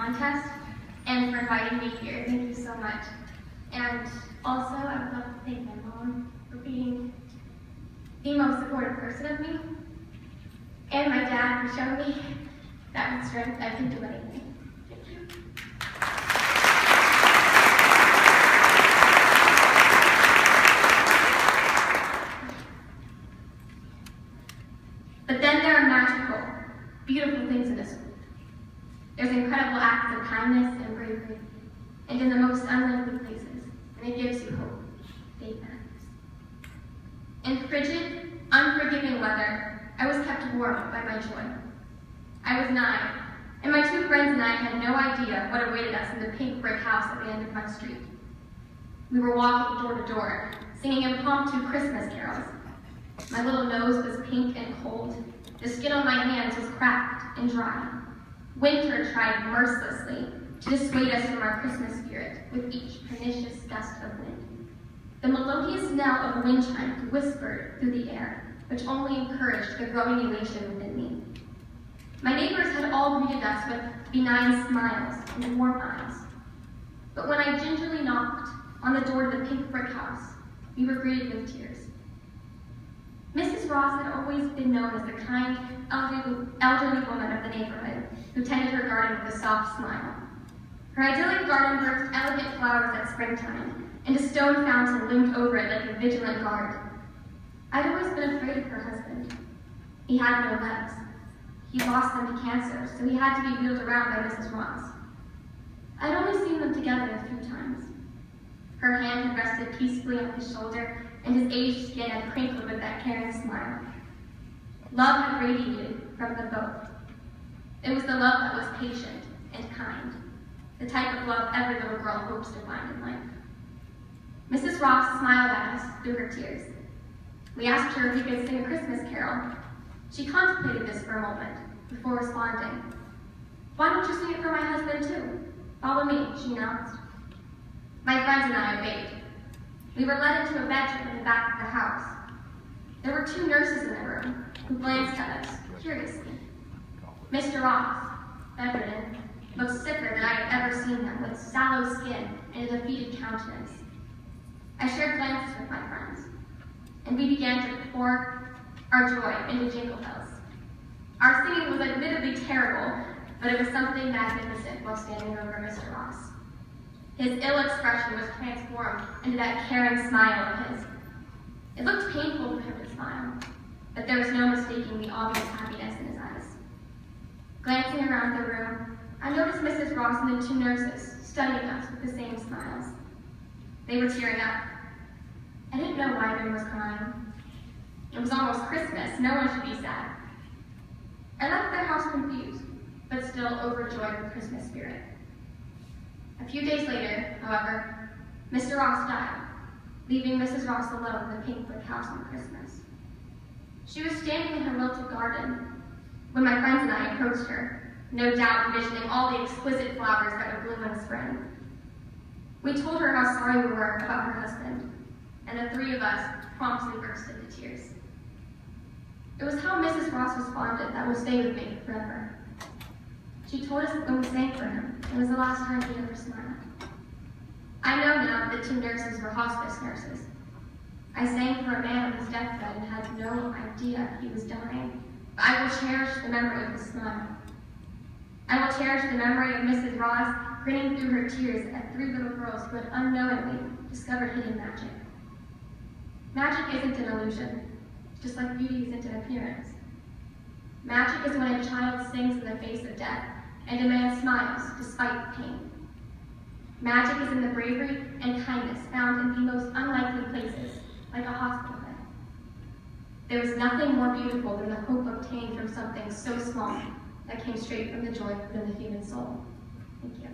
contest and for inviting me here. Thank you so much. And also, I would love to thank my mom for being the most supportive person of me, and my dad for showing me that with strength I can do anything. Thank you. But then there are magical, beautiful things in this world. There's incredible acts of kindness and bravery, and in the most unlikely places, and it gives you hope. Faith matters. In frigid, unforgiving weather, I was kept warm by my joy. I was 9, and my 2 friends and I had no idea what awaited us in the pink brick house at the end of my street. We were walking door to door, singing impromptu Christmas carols. My little nose was pink and cold. The skin on my hands was cracked and dry. Winter tried mercilessly to dissuade us from our Christmas spirit with each pernicious gust of wind. The melodious knell of wind chimes whispered through the air, which only encouraged the growing elation within me. My neighbors had all greeted us with benign smiles and warm eyes. But when I gingerly knocked on the door to the pink brick house, we were greeted with tears. Mrs. Ross had always been known as the kind, elderly woman of the neighborhood who tended her garden with a soft smile. Her idyllic garden birthed elegant flowers at springtime, and a stone fountain loomed over it like a vigilant guard. I'd always been afraid of her husband. He had no legs. He lost them to cancer, so he had to be wheeled around by Mrs. Ross. I'd only seen them together a few times. Her hand had rested peacefully on his shoulder, and his aged skin had crinkled with that caring smile. Love had radiated from them both. It was the love that was patient and kind, the type of love every little girl hopes to find in life. Mrs. Ross smiled at us through her tears. We asked her if we could sing a Christmas carol. She contemplated this for a moment before responding. "Why don't you sing it for my husband too? Follow me," she announced. My friends and I obeyed. We were led into a bedroom in the back of the house. There were 2 nurses in the room who glanced at us curiously. Mr. Ross, bedridden, looked sicker than I had ever seen him, with sallow skin and a defeated countenance. I shared glances with my friends, and we began to pour our joy into Jingle Bells. Our singing was admittedly terrible, but it was something magnificent while standing over Mr. Ross. His ill expression was transformed into that caring smile of his. It looked painful for him to smile, but there was no mistaking the obvious happiness in his eyes. Glancing around the room, I noticed Mrs. Ross and the 2 nurses studying us with the same smiles. They were tearing up. I didn't know why everyone was crying. It was almost Christmas. No one should be sad. I left the house confused, but still overjoyed with Christmas spirit. A few days later, however, Mr. Ross died, leaving Mrs. Ross alone in the pink brick house on Christmas. She was standing in her wilted garden when my friends and I approached her, no doubt envisioning all the exquisite flowers that would bloom in spring. We told her how sorry we were about her husband, and the 3 of us promptly burst into tears. It was how Mrs. Ross responded that will stay with me forever. She told us when we sang for him, it was the last time he ever smiled. I know now that the 2 nurses were hospice nurses. I sang for a man on his deathbed and had no idea he was dying, but I will cherish the memory of his smile. I will cherish the memory of Mrs. Ross grinning through her tears at 3 little girls who had unknowingly discovered hidden magic. Magic isn't an illusion, just like beauty isn't an appearance. Magic is when a child sings in the face of death and a man smiles despite pain. Magic is in the bravery and kindness found in the most unlikely places, like a hospital bed. There is nothing more beautiful than the hope obtained from something so small that came straight from the joy within the human soul. Thank you.